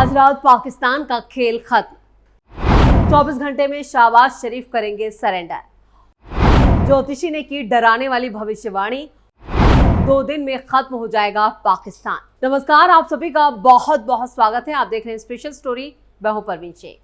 आज रात पाकिस्तान का खेल खत्म। 24 घंटे में शहबाज शरीफ करेंगे सरेंडर। ज्योतिषी ने की डराने वाली भविष्यवाणी, 2 दिन में खत्म हो जाएगा पाकिस्तान। नमस्कार, आप सभी का बहुत बहुत स्वागत है। आप देख रहे हैं स्पेशल स्टोरी, मैं हूं परवीन शेख।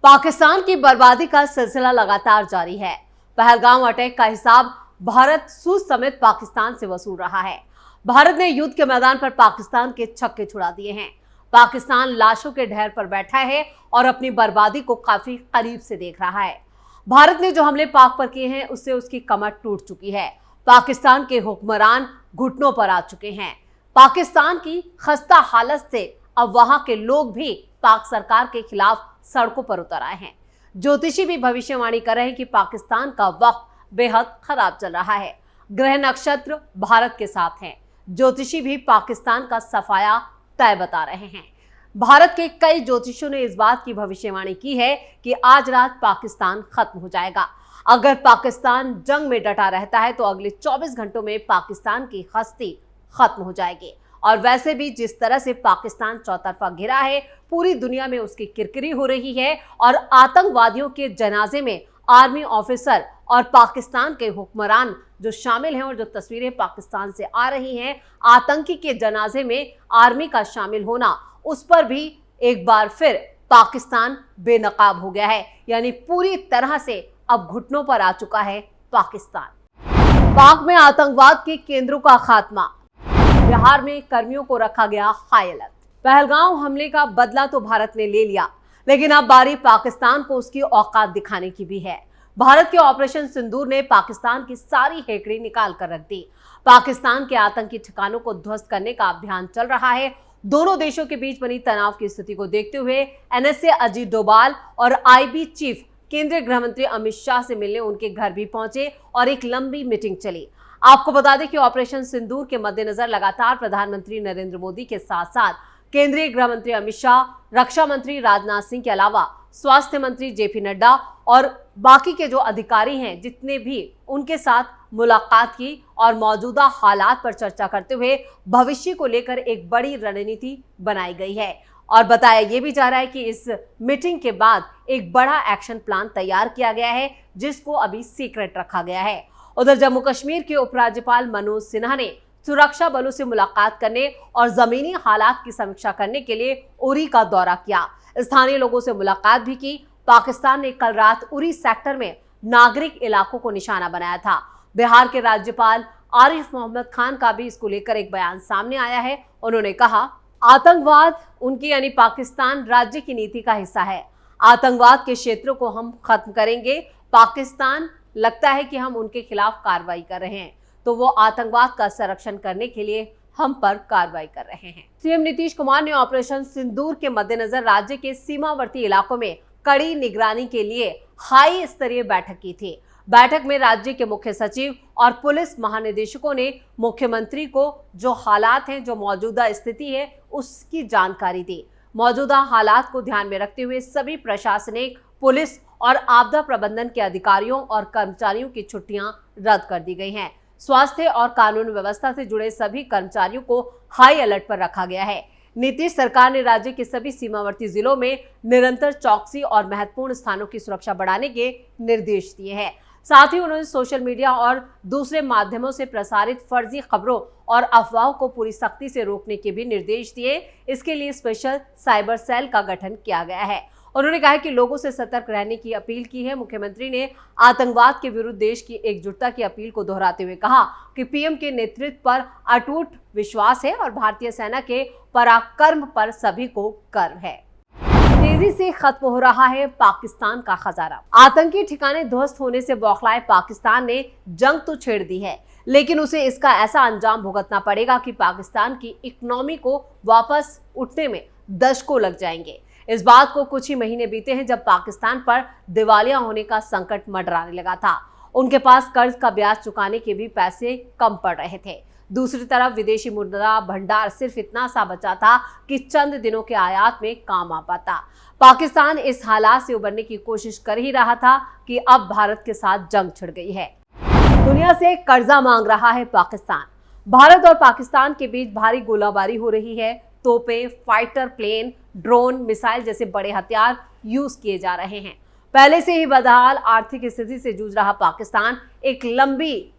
पाकिस्तान की बर्बादी का सिलसिला लगातार जारी है। पहलगाम अटैक का हिसाब भारत सूद समेत पाकिस्तान से वसूल रहा है। भारत ने युद्ध के मैदान पर पाकिस्तान के छक्के छुड़ा दिए हैं। पाकिस्तान लाशों के ढेर पर बैठा है और अपनी बर्बादी को काफी करीब से देख रहा है। भारत ने जो हमले पाक पर किए हैं उससे उसकी कमर टूट चुकी है। पाकिस्तान के हुक्मरान घुटनों पर आ चुके हैं। पाकिस्तान की खस्ता हालत से अब वहां के लोग भी पाक सरकार के खिलाफ सड़कों पर उतर आए हैं। ज्योतिषी भी भविष्यवाणी कर रहे हैं कि पाकिस्तान का वक्त बेहद खराब चल रहा है। ग्रह नक्षत्र भारत के साथ हैं। ज्योतिषी भी पाकिस्तान का सफाया तय बता रहे हैं। भारत के कई ज्योतिषियों ने इस बात की भविष्यवाणी की है कि आज रात पाकिस्तान खत्म हो जाएगा। अगर पाकिस्तान जंग में डटा रहता है तो अगले 24 घंटों में पाकिस्तान की हस्ती खत्म हो जाएगी। और वैसे भी जिस तरह से पाकिस्तान चौतरफा घिरा है, पूरी दुनिया में उसकी किरकिरी हो रही है और आतंकवादियों के जनाजे में आर्मी ऑफिसर और पाकिस्तान के हुक्मरान जो शामिल हैं और जो तस्वीरें पाकिस्तान से आ रही हैं, आतंकी के जनाजे में आर्मी का शामिल होना, उस पर भी एक बार फिर पाकिस्तान बेनकाब हो गया है। यानी पूरी तरह से अब घुटनों पर आ चुका है पाकिस्तान। पाक में आतंकवाद के केंद्रों का खात्मा। बिहार में कर्मियों को रखा गया हाई अलर्ट। पहलगाम हमले का बदला तो भारत ने ले लिया, लेकिन अब बारी पाकिस्तान को उसकी औकात दिखाने की भी है। भारत के ऑपरेशन सिंदूर ने पाकिस्तान की सारी हेकड़ी निकाल कर रख दी। पाकिस्तान के आतंकी ठिकानों को ध्वस्त करने का अभियान चल रहा है। दोनों देशों के बीच बनी तनाव की स्थिति को देखते हुए एनएसए अजीत डोभाल और आईबी चीफ केंद्रीय गृह मंत्री अमित शाह से मिलने उनके घर भी पहुंचे और एक लंबी मीटिंग चली। आपको बता दें कि ऑपरेशन सिंदूर के मद्देनजर लगातार प्रधानमंत्री नरेंद्र मोदी के साथ साथ केंद्रीय गृह मंत्री अमित शाह, रक्षा मंत्री राजनाथ सिंह के अलावा स्वास्थ्य मंत्री जेपी नड्डा और बाकी के जो अधिकारी हैं, जितने भी उनके साथ मुलाकात की और मौजूदा हालात पर चर्चा करते हुए भविष्य को लेकर एक बड़ी रणनीति बनाई गई है। और बताया यह भी जा रहा है कि इस मीटिंग के बाद एक बड़ा एक्शन प्लान तैयार किया गया है, जिसको अभी सीक्रेट रखा गया है। उधर जम्मू कश्मीर के उपराज्यपाल मनोज सिन्हा ने सुरक्षा बलों से मुलाकात करने और जमीनी हालात की समीक्षा करने के लिए उरी का दौरा किया। स्थानीय लोगों से मुलाकात भी की। पाकिस्तान ने कल रात उरी सेक्टर में नागरिक इलाकों को निशाना बनाया था। बिहार के राज्यपाल आरिफ मोहम्मद खान का भी इसको लेकर एक बयान सामने आया है। उन्होंने कहा, आतंकवाद उनकी यानी पाकिस्तान राज्य की नीति का हिस्सा है। आतंकवाद के क्षेत्रों को हम खत्म करेंगे। पाकिस्तान लगता है कि हम उनके खिलाफ कार्रवाई कर रहे हैं, तो वो आतंकवाद का संरक्षण करने के लिए हम पर कार्रवाई कर रहे हैं। सीएम नीतीश कुमार ने ऑपरेशन सिंदूर के मद्देनजर राज्य के सीमावर्ती इलाकों में कड़ी निगरानी के लिए हाई स्तरीय बैठक की थी। बैठक में राज्य के मुख्य सचिव और पुलिस महानिदेशकों ने मुख्यमंत्री को जो हालात हैं, जो मौजूदा स्थिति है, उसकी जानकारी दी। मौजूदा हालात को ध्यान में रखते हुए सभी प्रशासनिक, पुलिस और आपदा प्रबंधन के अधिकारियों और कर्मचारियों की छुट्टियां रद्द कर दी गई हैं। स्वास्थ्य और कानून व्यवस्था से जुड़े सभी कर्मचारियों को हाई अलर्ट पर रखा गया है। नीतीश सरकार ने राज्य के सभी सीमावर्ती जिलों में निरंतर चौकसी और महत्वपूर्ण स्थानों की सुरक्षा बढ़ाने के निर्देश दिए हैं। साथ ही उन्होंने सोशल मीडिया और दूसरे माध्यमों से प्रसारित फर्जी खबरों और अफवाहों को पूरी सख्ती से रोकने के भी निर्देश दिए। इसके लिए स्पेशल साइबर सेल का गठन किया गया है। उन्होंने कहा कि लोगों से सतर्क रहने की अपील की है। मुख्यमंत्री ने आतंकवाद के विरुद्ध देश की एकजुटता की अपील को दोहराते हुए कहा कि पीएम के नेतृत्व पर अटूट विश्वास है और भारतीय सेना के पराक्रम पर सभी को गर्व है। तेजी से खत्म हो रहा है पाकिस्तान का खजाना। आतंकी ठिकाने ध्वस्त होने से बौखलाए पाकिस्तान ने जंग तो छेड़ दी है, लेकिन उसे इसका ऐसा अंजाम भुगतना पड़ेगा कि पाकिस्तान की इकोनॉमी को वापस उठने में दशकों लग जाएंगे। इस बात को कुछ ही महीने बीते हैं जब पाकिस्तान पर दिवालिया होने का संकट मंडराने लगा था। उनके पास कर्ज का ब्याज चुकाने के भी पैसे कम पड़ रहे थे। दूसरी तरफ विदेशी मुद्रा भंडार सिर्फ इतना सा बचा था कि चंद दिनों के आयात में काम आ पाता। पाकिस्तान इस हालात से उबरने की कोशिश कर ही रहा था कि अब भारत के साथ जंग छिड़ गई है। दुनिया से कर्जा मांग रहा है पाकिस्तान। भारत और पाकिस्तान के बीच भारी गोलाबारी हो रही है। तोपें, फाइटर प्लेन, ड्रोन, मिसाइल जैसे बड़े हथियार यूज किए जा रहे हैं। पहले से ही बदहाल आर्थिक स्थिति से जूझ रहा पाकिस्तान एक लंबी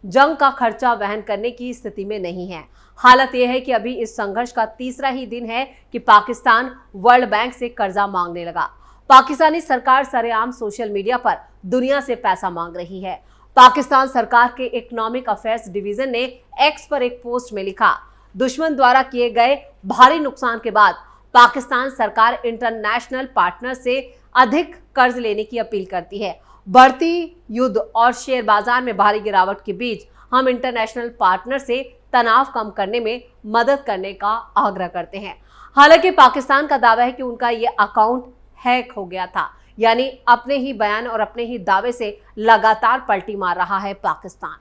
जंग का खर्चा वहन करने की स्थिति में नहीं है। हालत यह है कि अभी इस संघर्ष का तीसरा ही दिन है कि पाकिस्तान वर्ल्ड बैंक से कर्जा मांगने लगा। पाकिस्तानी सरकार सरेआम सोशल मीडिया पर दुनिया से पैसा मांग रही है। पाकिस्तान सरकार के इकोनॉमिक अफेयर्स डिवीजन ने एक्स पर एक पोस्ट में लिखा, दुश्मन द्वारा किए गए भारी नुकसान के बाद पाकिस्तान सरकार इंटरनेशनल पार्टनर से अधिक कर्ज लेने की अपील करती है। बढ़ती युद्ध और शेयर बाजार में भारी गिरावट के बीच हम इंटरनेशनल पार्टनर से तनाव कम करने में मदद करने का आग्रह करते हैं। हालांकि पाकिस्तान का दावा है कि उनका ये अकाउंट हैक हो गया था, यानी अपने ही बयान और अपने ही दावे से लगातार पलटी मार रहा है पाकिस्तान।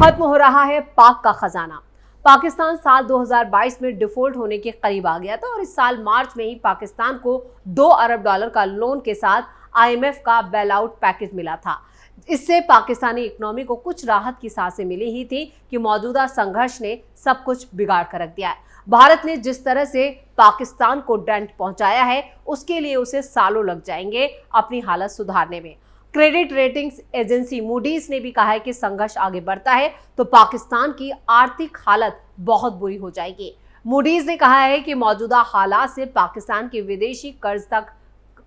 खत्म हो रहा है पाक का खजाना। पाकिस्तान साल 2022 में डिफॉल्ट होने के करीब आ गया था और इस साल मार्च में ही पाकिस्तान को $2 अरब का लोन के साथ IMF का बेल आउट पैकेज मिला था। इससे पाकिस्तानी इकोनॉमी को कुछ राहत की सांसें मिली ही थी कि मौजूदा संघर्ष ने सब कुछ बिगाड़ कर रख दिया है। भारत ने जिस तरह से पाकिस्तान को डेंट पहुंचाया है, उसके लिए उसे सालों लग जाएंगे अपनी हालत सुधारने में। क्रेडिट रेटिंग्स एजेंसी मूडीज ने भी कहा है कि संघर्ष आगे बढ़ता है तो पाकिस्तान की आर्थिक हालत बहुत बुरी हो जाएगी। मूडीज ने कहा है कि मौजूदा हालात से पाकिस्तान के विदेशी कर्ज तक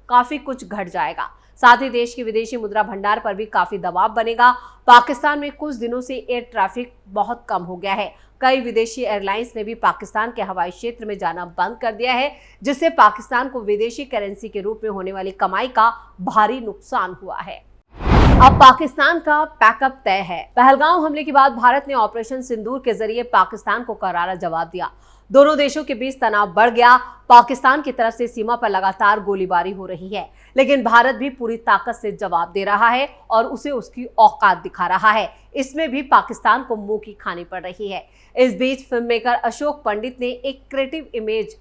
काफी कुछ घट जाएगा। साथ ही देश के विदेशी मुद्रा भंडार पर भी काफी दबाव बनेगा। पाकिस्तान में कुछ दिनों से एयर ट्रैफिक बहुत कम हो गया है। कई विदेशी एयरलाइंस ने भी पाकिस्तान के हवाई क्षेत्र में जाना बंद कर दिया है, जिससे पाकिस्तान को विदेशी करेंसी के रूप में होने वाली कमाई का भारी नुकसान हुआ है। अब पाकिस्तान का पैकअप तय है। पहलगाम हमले के बाद भारत ने ऑपरेशन सिंदूर के जरिए पाकिस्तान को करारा जवाब दिया। दोनों देशों के बीच तनाव बढ़ गया। पाकिस्तान की तरफ से सीमा पर लगातार गोलीबारी हो रही है, लेकिन भारत भी पूरी ताकत से जवाब दे रहा है और उसे उसकी औकात दिखा रहा है। इसमें भी पाकिस्तान को मुंह की खानी पड़ रही है। इस बीच फिल्म मेकर अशोक पंडित ने एक क्रिएटिव इमेज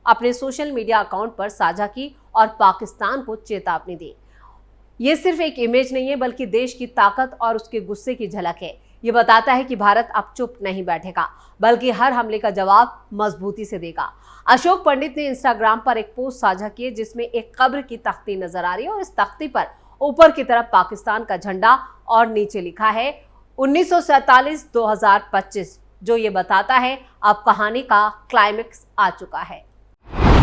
अपने सोशल मीडिया अकाउंट पर साझा की और पाकिस्तान को चेतावनी दी। ये सिर्फ एक इमेज नहीं है, बल्कि देश की ताकत और उसके गुस्से की झलक है। ये बताता है कि भारत अब चुप नहीं बैठेगा, बल्कि हर हमले का जवाब मजबूती से देगा। अशोक पंडित ने इंस्टाग्राम पर एक पोस्ट साझा की जिसमें एक कब्र की तख्ती नजर आ रही है और इस तख्ती पर ऊपर की तरफ पाकिस्तान का झंडा और नीचे लिखा है 1947-2025, जो ये बताता है अब कहानी का क्लाइमेक्स आ चुका है।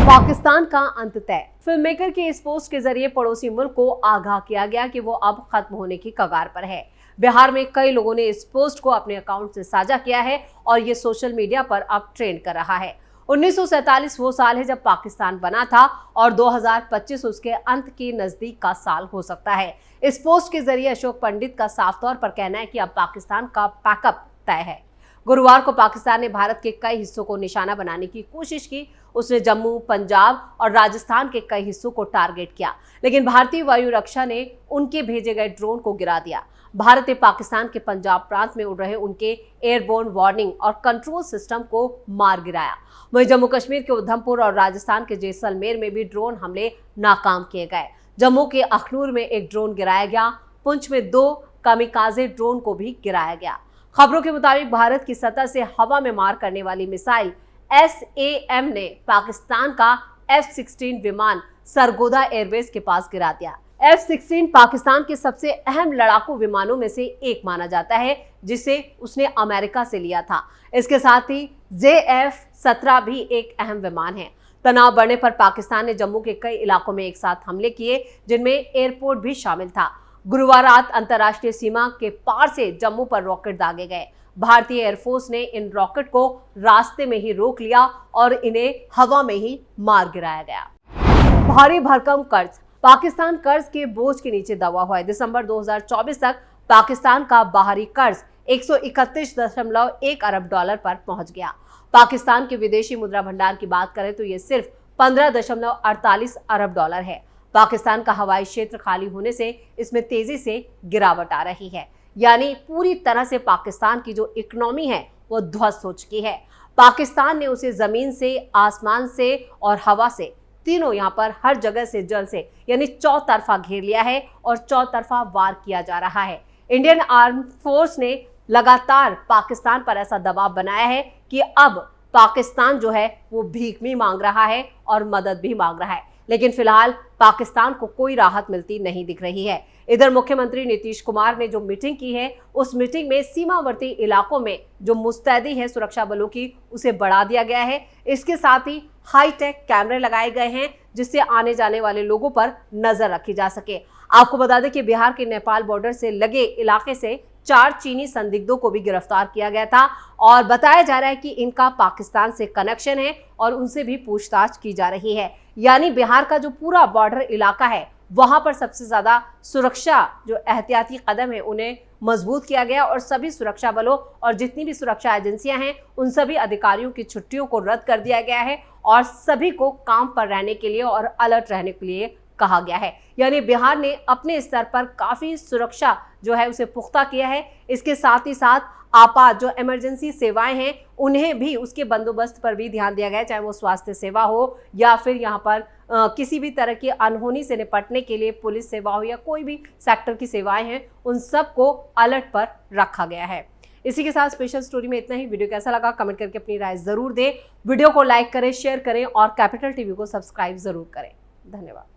पाकिस्तान का अंत तय। फिल्म मेकर के इस पोस्ट के जरिए पड़ोसी मुल्क को आगाह किया गया कि वो अब खत्म होने की कगार पर है। बिहार में कई लोगों ने इस पोस्ट को अपने अकाउंट से साझा किया है और ये सोशल मीडिया पर अब ट्रेंड कर रहा है। 1947 वो साल है जब पाकिस्तान बना था और 2025 उसके अंत के नजदीक का साल हो सकता है। इस पोस्ट के जरिए अशोक पंडित का साफ तौर पर कहना है कि अब पाकिस्तान का पैकअप तय है। गुरुवार को पाकिस्तान ने भारत के कई हिस्सों को निशाना बनाने की कोशिश की। उसने जम्मू, पंजाब और राजस्थान के कई हिस्सों को टारगेट किया, लेकिन भारतीय वायु रक्षा ने उनके भेजे गए ड्रोन को गिरा दिया। भारत ने पाकिस्तान के पंजाब प्रांत में उड़ रहे उनके एयरबोर्न वार्निंग और कंट्रोल सिस्टम को मार गिराया। वहीं जम्मू कश्मीर के उधमपुर और राजस्थान के जैसलमेर में भी ड्रोन हमले नाकाम किए गए। जम्मू के अखनूर में एक ड्रोन गिराया गया। पुंछ में 2 कामिकाजे ड्रोन को भी गिराया गया। खबरों के मुताबिक भारत की सतह से हवा में मार करने वाली मिसाइल SAM ने पाकिस्तान का F-16 विमान सरगोदा एयरबेस के पास गिरा दिया। F-16 पाकिस्तान के सबसे अहम लड़ाकू विमानों में से एक माना जाता है, जिसे उसने अमेरिका से लिया था। इसके साथ ही JF-17 भी एक अहम विमान है। तनाव बढ़ने पर पाकिस्तान ने जम्मू के कई इलाकों में एक साथ हमले किए, जिनमें एयरपोर्ट भी शामिल था। गुरुवार रात अंतर्राष्ट्रीय सीमा के पार से जम्मू पर रॉकेट दागे गए। भारतीय एयरफोर्स ने इन रॉकेट को रास्ते में ही रोक लिया और इन्हें हवा में ही मार गिराया गया। भारी भरकम कर्ज। पाकिस्तान कर्ज के बोझ के नीचे दबा हुआ है। दिसंबर 2024 तक पाकिस्तान का बाहरी कर्ज 131.1 अरब डॉलर पर पहुंच गया। पाकिस्तान के विदेशी मुद्रा भंडार की बात करें तो यह सिर्फ 15.48 अरब डॉलर है। पाकिस्तान का हवाई क्षेत्र खाली होने से इसमें तेजी से गिरावट आ रही है, यानी पूरी तरह से पाकिस्तान की जो इकोनॉमी है वो ध्वस्त हो चुकी है। पाकिस्तान ने उसे जमीन से, आसमान से और हवा से, तीनों यहाँ पर हर जगह से, जल से, यानी चौतरफा घेर लिया है और चौतरफा वार किया जा रहा है। इंडियन आर्म फोर्स ने लगातार पाकिस्तान पर ऐसा दबाव बनाया है कि अब पाकिस्तान जो है वो भीख भी मांग रहा है और मदद भी मांग रहा है, लेकिन फिलहाल पाकिस्तान को कोई राहत मिलती नहीं दिख रही है। इधर मुख्यमंत्री नीतीश कुमार ने जो मीटिंग की है, उस मीटिंग में सीमावर्ती इलाकों में जो मुस्तैदी है सुरक्षा बलों की, उसे बढ़ा दिया गया है। इसके साथ ही हाईटेक कैमरे लगाए गए हैं, जिससे आने जाने वाले लोगों पर नजर रखी जा सके। आपको बता दें कि बिहार के नेपाल बॉर्डर से लगे इलाके से 4 चीनी संदिग्धों को भी गिरफ्तार किया गया था और बताया जा रहा है कि इनका पाकिस्तान से कनेक्शन है और उनसे भी पूछताछ की जा रही है। यानी बिहार का जो पूरा बॉर्डर इलाका है, वहां पर सबसे ज्यादा सुरक्षा जो एहतियाती कदम है उन्हें मजबूत किया गया और सभी सुरक्षा बलों और जितनी भी सुरक्षा एजेंसियां हैं उन सभी अधिकारियों की छुट्टियों को रद्द कर दिया गया है और सभी को काम पर रहने के लिए और अलर्ट रहने के लिए कहा गया है। यानी बिहार ने अपने स्तर पर काफी सुरक्षा जो है उसे पुख्ता किया है। इसके साथ ही साथ आपात जो इमरजेंसी सेवाएं हैं उन्हें भी, उसके बंदोबस्त पर भी ध्यान दिया गया है, चाहे वो स्वास्थ्य सेवा हो या फिर यहाँ पर किसी भी तरह की अनहोनी से निपटने के लिए पुलिस सेवा हो या कोई भी सेक्टर की सेवाएं हैं, उन सबको अलर्ट पर रखा गया है। इसी के साथ स्पेशल स्टोरी में इतना ही। वीडियो कैसा लगा कमेंट करके अपनी राय जरूर दें। वीडियो को लाइक करें, शेयर करें और कैपिटल टीवी को सब्सक्राइब जरूर करें। धन्यवाद।